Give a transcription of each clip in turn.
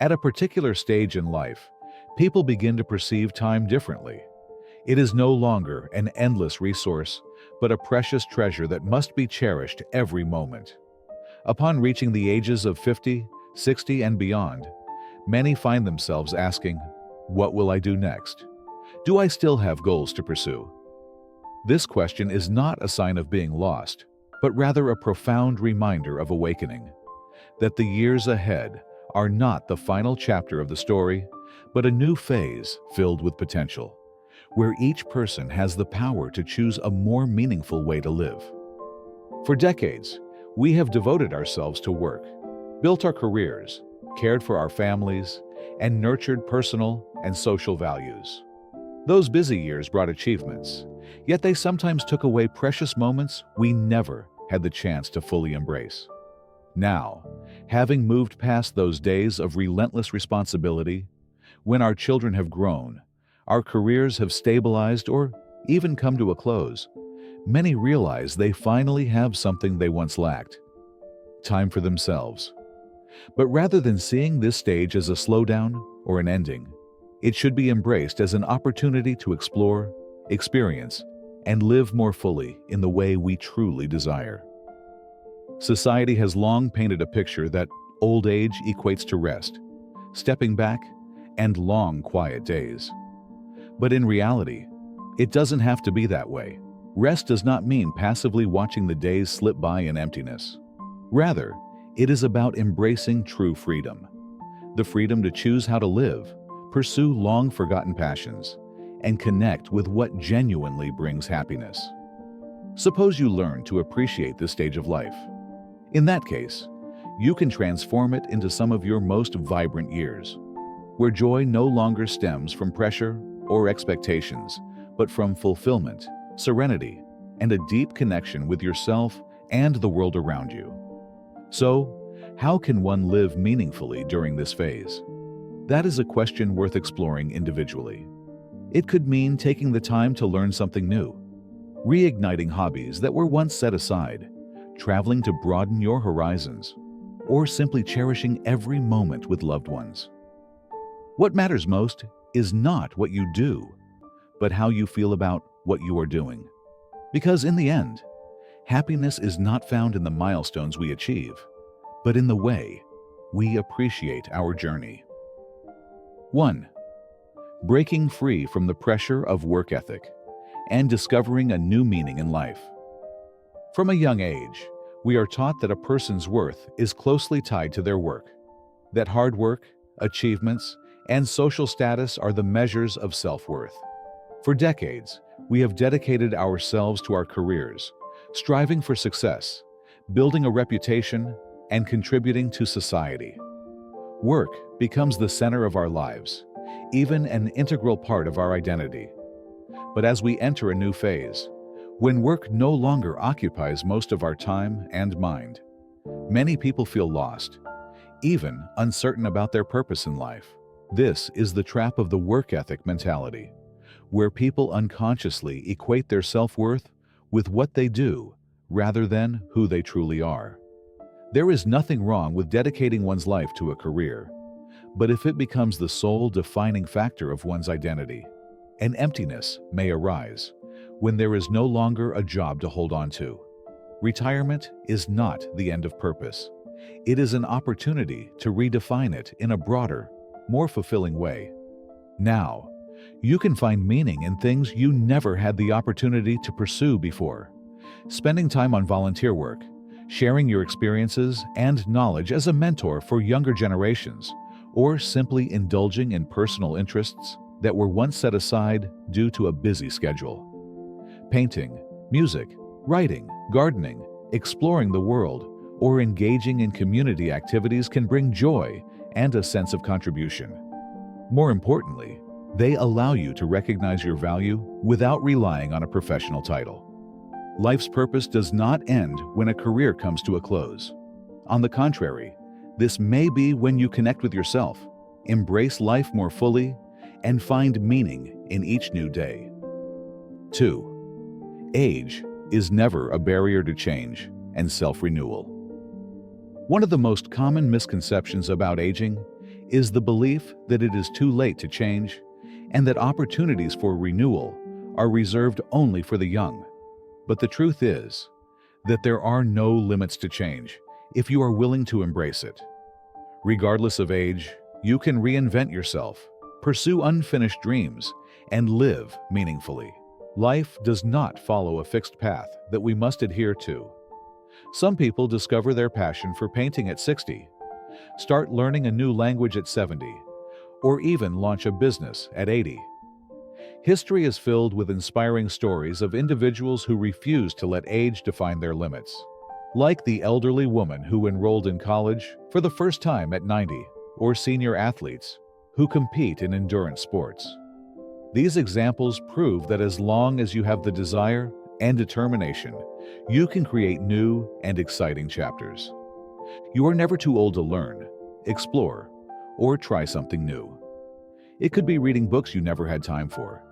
At a particular stage in life, people begin to perceive time differently. It is no longer an endless resource, but a precious treasure that must be cherished every moment. Upon reaching the ages of 50, 60, and beyond, many find themselves asking, "What will I do next? Do I still have goals to pursue?" This question is not a sign of being lost, but rather a profound reminder of awakening, that the years ahead are not the final chapter of the story, but a new phase filled with potential, where each person has the power to choose a more meaningful way to live. For decades, we have devoted ourselves to work, built our careers, cared for our families, and nurtured personal and social values. Those busy years brought achievements, yet they sometimes took away precious moments we never had the chance to fully embrace. Now, having moved past those days of relentless responsibility, when our children have grown, our careers have stabilized or even come to a close, many realize they finally have something they once lacked: time for themselves. But rather than seeing this stage as a slowdown or an ending, it should be embraced as an opportunity to explore, experience, and live more fully in the way we truly desire. Society has long painted a picture that old age equates to rest, stepping back, and long, quiet days. But in reality, it doesn't have to be that way. Rest does not mean passively watching the days slip by in emptiness. Rather, it is about embracing true freedom. The freedom to choose how to live, pursue long-forgotten passions, and connect with what genuinely brings happiness. Suppose you learn to appreciate this stage of life. In that case, you can transform it into some of your most vibrant years, where joy no longer stems from pressure or expectations, but from fulfillment, serenity, and a deep connection with yourself and the world around you. So, how can one live meaningfully during this phase? That is a question worth exploring individually. It could mean taking the time to learn something new, reigniting hobbies that were once set aside, traveling to broaden your horizons, or simply cherishing every moment with loved ones. What matters most is not what you do, but how you feel about what you are doing. Because in the end, happiness is not found in the milestones we achieve, but in the way we appreciate our journey. 1. Breaking free from the pressure of work ethic and discovering a new meaning in life. From a young age, we are taught that a person's worth is closely tied to their work, that hard work, achievements, and social status are the measures of self-worth. For decades, we have dedicated ourselves to our careers, striving for success, building a reputation, and contributing to society. Work becomes the center of our lives, even an integral part of our identity. But as we enter a new phase, when work no longer occupies most of our time and mind, many people feel lost, even uncertain about their purpose in life. This is the trap of the work ethic mentality, where people unconsciously equate their self-worth with what they do rather than who they truly are. There is nothing wrong with dedicating one's life to a career, but if it becomes the sole defining factor of one's identity, an emptiness may arise when there is no longer a job to hold on to. Retirement is not the end of purpose. It is an opportunity to redefine it in a broader, more fulfilling way. Now, you can find meaning in things you never had the opportunity to pursue before. Spending time on volunteer work, sharing your experiences and knowledge as a mentor for younger generations, or simply indulging in personal interests that were once set aside due to a busy schedule. Painting, music, writing, gardening, exploring the world, or engaging in community activities can bring joy and a sense of contribution. More importantly, they allow you to recognize your value without relying on a professional title. Life's purpose does not end when a career comes to a close. On the contrary, this may be when you connect with yourself, embrace life more fully, and find meaning in each new day. 2. Age is never a barrier to change and self-renewal. One of the most common misconceptions about aging is the belief that it is too late to change and that opportunities for renewal are reserved only for the young. But the truth is that there are no limits to change if you are willing to embrace it. Regardless of age, you can reinvent yourself, pursue unfinished dreams, and live meaningfully. Life does not follow a fixed path that we must adhere to. Some people discover their passion for painting at 60, start learning a new language at 70, or even launch a business at 80. History is filled with inspiring stories of individuals who refuse to let age define their limits. Like the elderly woman who enrolled in college for the first time at 90, or senior athletes who compete in endurance sports. These examples prove that as long as you have the desire and determination, you can create new and exciting chapters. You are never too old to learn, explore, or try something new. It could be reading books you never had time for,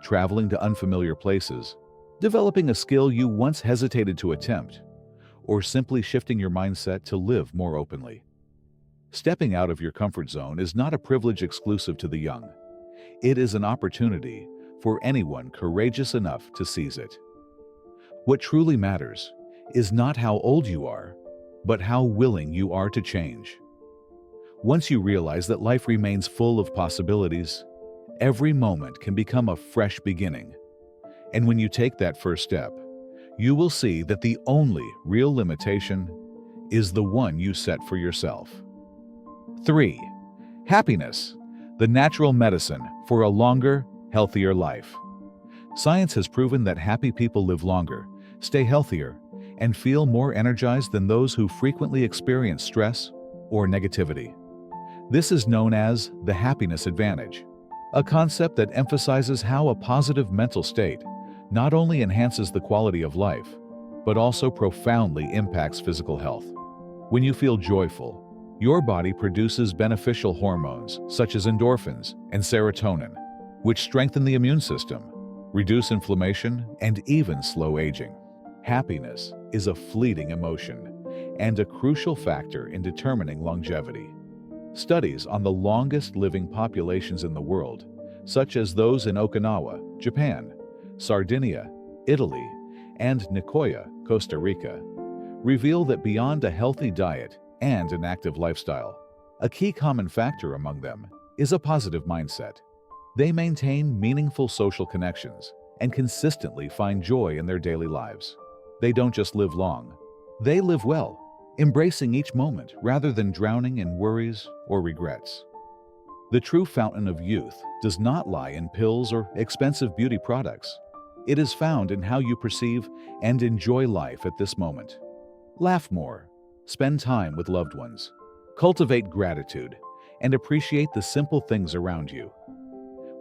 traveling to unfamiliar places, developing a skill you once hesitated to attempt, or simply shifting your mindset to live more openly. Stepping out of your comfort zone is not a privilege exclusive to the young. It is an opportunity for anyone courageous enough to seize it. What truly matters is not how old you are, but how willing you are to change. Once you realize that life remains full of possibilities, every moment can become a fresh beginning. And when you take that first step, you will see that the only real limitation is the one you set for yourself. 3. Happiness, the natural medicine for a longer, healthier life. Science has proven that happy people live longer, stay healthier, and feel more energized than those who frequently experience stress or negativity. This is known as the happiness advantage, a concept that emphasizes how a positive mental state not only enhances the quality of life, but also profoundly impacts physical health. When you feel joyful, your body produces beneficial hormones such as endorphins and serotonin, which strengthen the immune system, reduce inflammation, and even slow aging. Happiness is a fleeting emotion and a crucial factor in determining longevity. Studies on the longest living populations in the world, such as those in Okinawa, Japan, Sardinia, Italy, and Nicoya, Costa Rica, reveal that beyond a healthy diet and an active lifestyle, a key common factor among them is a positive mindset. They maintain meaningful social connections and consistently find joy in their daily lives. They don't just live long, they live well, embracing each moment rather than drowning in worries or regrets. The true fountain of youth does not lie in pills or expensive beauty products. It is found in how you perceive and enjoy life at this moment. Laugh more, spend time with loved ones, cultivate gratitude, and appreciate the simple things around you.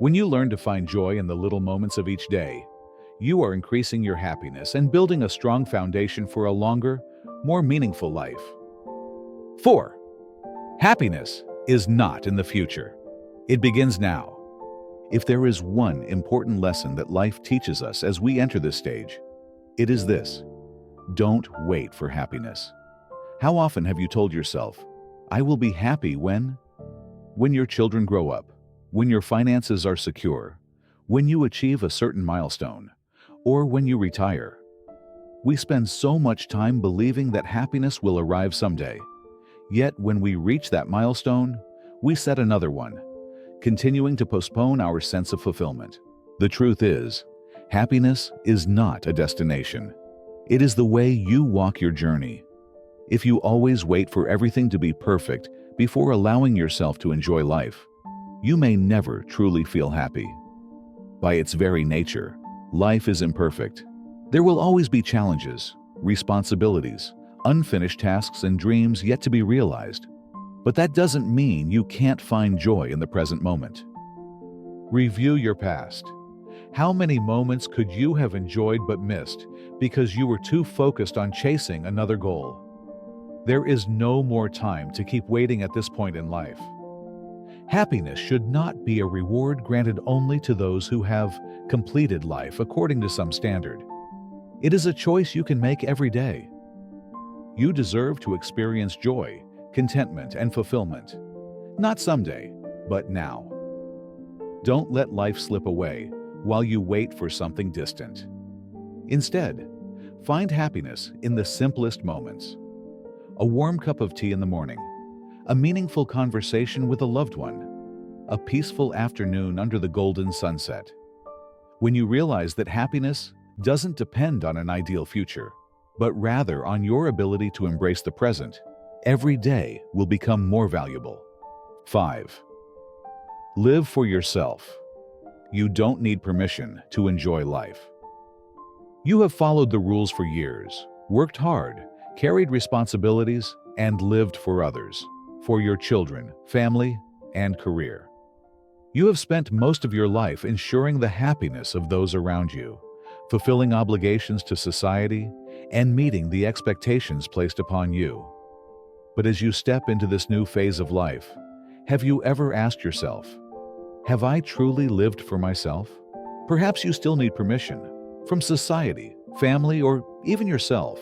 When you learn to find joy in the little moments of each day, you are increasing your happiness and building a strong foundation for a longer, more meaningful life. 4. Happiness is not in the future. It begins now. If there is one important lesson that life teaches us as we enter this stage, it is this: don't wait for happiness. How often have you told yourself, I will be happy when your children grow up, when your finances are secure, when you achieve a certain milestone, or when you retire? We spend so much time believing that happiness will arrive someday. Yet when we reach that milestone, we set another one, continuing to postpone our sense of fulfillment. The truth is, happiness is not a destination. It is the way you walk your journey. If you always wait for everything to be perfect before allowing yourself to enjoy life, you may never truly feel happy. By its very nature, life is imperfect. There will always be challenges, responsibilities, unfinished tasks, and dreams yet to be realized. But that doesn't mean you can't find joy in the present moment. Review your past. How many moments could you have enjoyed but missed because you were too focused on chasing another goal? There is no more time to keep waiting at this point in life. Happiness should not be a reward granted only to those who have completed life according to some standard. It is a choice you can make every day. You deserve to experience joy, contentment, and fulfillment. Not someday, but now. Don't let life slip away while you wait for something distant. Instead, find happiness in the simplest moments. A warm cup of tea in the morning, a meaningful conversation with a loved one, a peaceful afternoon under the golden sunset. When you realize that happiness doesn't depend on an ideal future, but rather on your ability to embrace the present, every day will become more valuable. 5. Live for yourself. You don't need permission to enjoy life. You have followed the rules for years, worked hard, carried responsibilities, and lived for others, for your children, family, and career. You have spent most of your life ensuring the happiness of those around you, fulfilling obligations to society, and meeting the expectations placed upon you. But as you step into this new phase of life, have you ever asked yourself, have I truly lived for myself? Perhaps you still need permission from society, family, or even yourself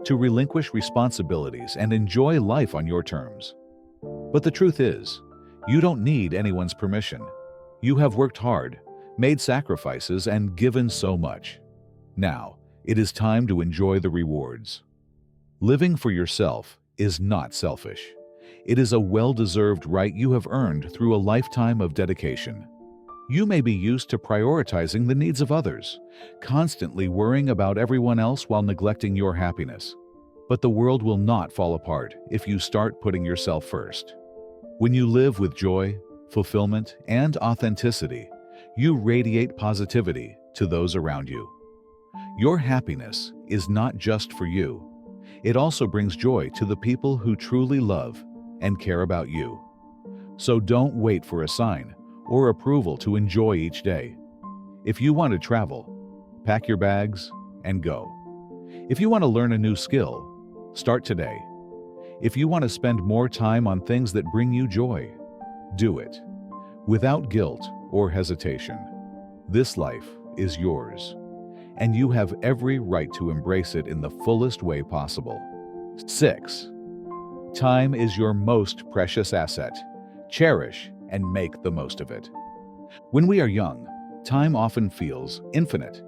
to relinquish responsibilities and enjoy life on your terms. But the truth is, you don't need anyone's permission. You have worked hard, made sacrifices, and given so much. Now, it is time to enjoy the rewards. Living for yourself is not selfish. It is a well-deserved right you have earned through a lifetime of dedication. You may be used to prioritizing the needs of others, constantly worrying about everyone else while neglecting your happiness. But the world will not fall apart if you start putting yourself first. When you live with joy, fulfillment, and authenticity, you radiate positivity to those around you. Your happiness is not just for you. It also brings joy to the people who truly love and care about you. So don't wait for a sign or approval to enjoy each day. If you want to travel, pack your bags and go. If you want to learn a new skill, start today. If you want to spend more time on things that bring you joy, do it, without guilt or hesitation. This life is yours, and you have every right to embrace it in the fullest way possible. 6. Time is your most precious asset. Cherish and make the most of it. When we are young, time often feels infinite.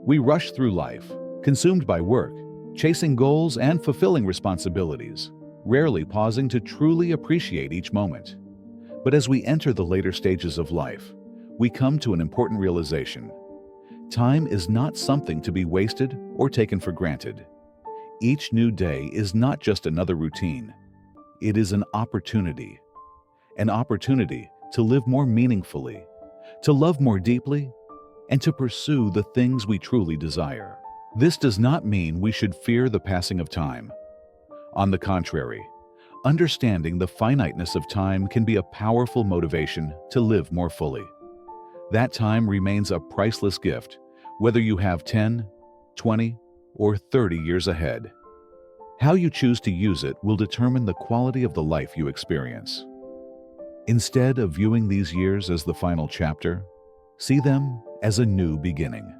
We rush through life, consumed by work, chasing goals and fulfilling responsibilities, rarely pausing to truly appreciate each moment. But as we enter the later stages of life, we come to an important realization. Time is not something to be wasted or taken for granted. Each new day is not just another routine. It is an opportunity to live more meaningfully, to love more deeply, and to pursue the things we truly desire. This does not mean we should fear the passing of time. On the contrary, understanding the finiteness of time can be a powerful motivation to live more fully. That time remains a priceless gift, whether you have 10, 20, or 30 years ahead. How you choose to use it will determine the quality of the life you experience. Instead of viewing these years as the final chapter, see them as a new beginning.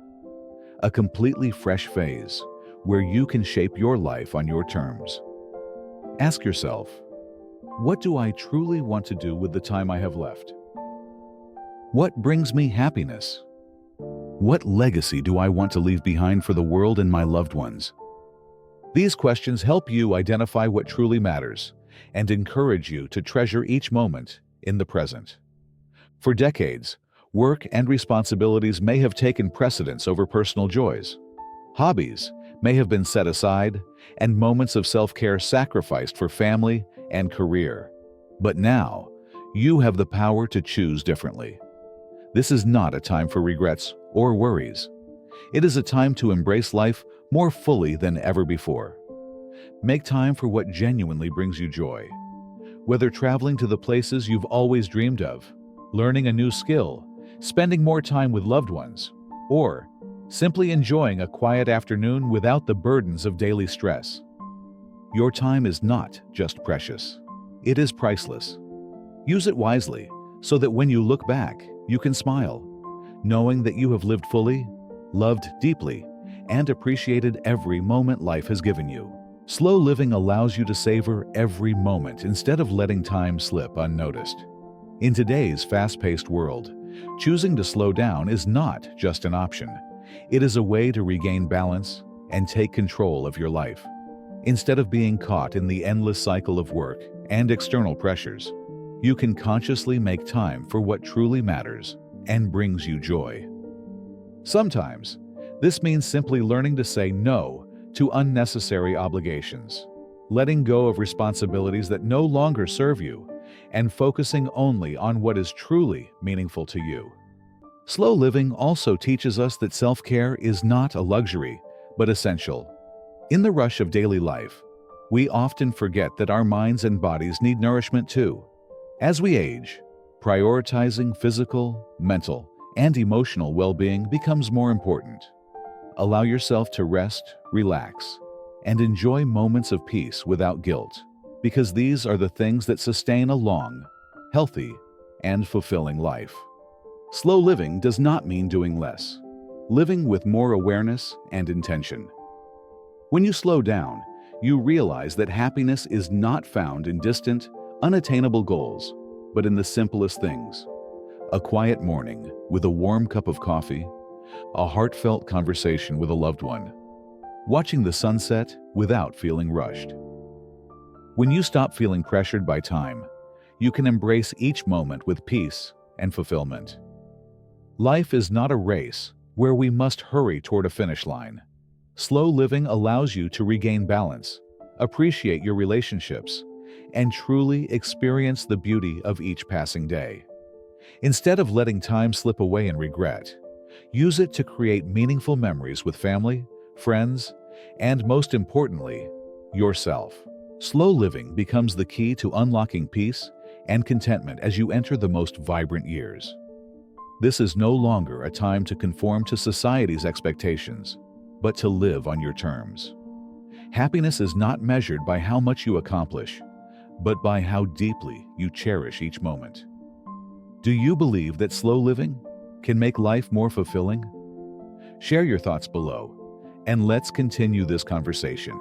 A completely fresh phase where you can shape your life on your terms. Ask yourself, what do I truly want to do with the time I have left? What brings me happiness? What legacy do I want to leave behind for the world and my loved ones? These questions help you identify what truly matters and encourage you to treasure each moment in the present. For decades, work and responsibilities may have taken precedence over personal joys. Hobbies may have been set aside, and moments of self-care sacrificed for family and career. But now, you have the power to choose differently. This is not a time for regrets or worries. It is a time to embrace life more fully than ever before. Make time for what genuinely brings you joy. Whether traveling to the places you've always dreamed of, learning a new skill, spending more time with loved ones, or simply enjoying a quiet afternoon without the burdens of daily stress. Your time is not just precious. It is priceless. Use it wisely so that when you look back, you can smile, knowing that you have lived fully, loved deeply, and appreciated every moment life has given you. Slow living allows you to savor every moment instead of letting time slip unnoticed. In today's fast-paced world, choosing to slow down is not just an option. It is a way to regain balance and take control of your life. Instead of being caught in the endless cycle of work and external pressures, you can consciously make time for what truly matters and brings you joy. Sometimes, this means simply learning to say no to unnecessary obligations, letting go of responsibilities that no longer serve you, and focusing only on what is truly meaningful to you. Slow living also teaches us that self-care is not a luxury, but essential. In the rush of daily life, we often forget that our minds and bodies need nourishment too. As we age, prioritizing physical, mental, and emotional well-being becomes more important. Allow yourself to rest, relax, and enjoy moments of peace without guilt, because these are the things that sustain a long, healthy, and fulfilling life. Slow living does not mean doing less, living with more awareness and intention. When you slow down, you realize that happiness is not found in distant, unattainable goals, but in the simplest things. A quiet morning with a warm cup of coffee, a heartfelt conversation with a loved one, watching the sunset without feeling rushed. When you stop feeling pressured by time, you can embrace each moment with peace and fulfillment. Life is not a race where we must hurry toward a finish line. Slow living allows you to regain balance, appreciate your relationships, and truly experience the beauty of each passing day. Instead of letting time slip away in regret, use it to create meaningful memories with family, friends, and most importantly, yourself. Slow living becomes the key to unlocking peace and contentment as you enter the most vibrant years. This is no longer a time to conform to society's expectations, but to live on your terms. Happiness is not measured by how much you accomplish, but by how deeply you cherish each moment. Do you believe that slow living can make life more fulfilling? Share your thoughts below, and let's continue this conversation.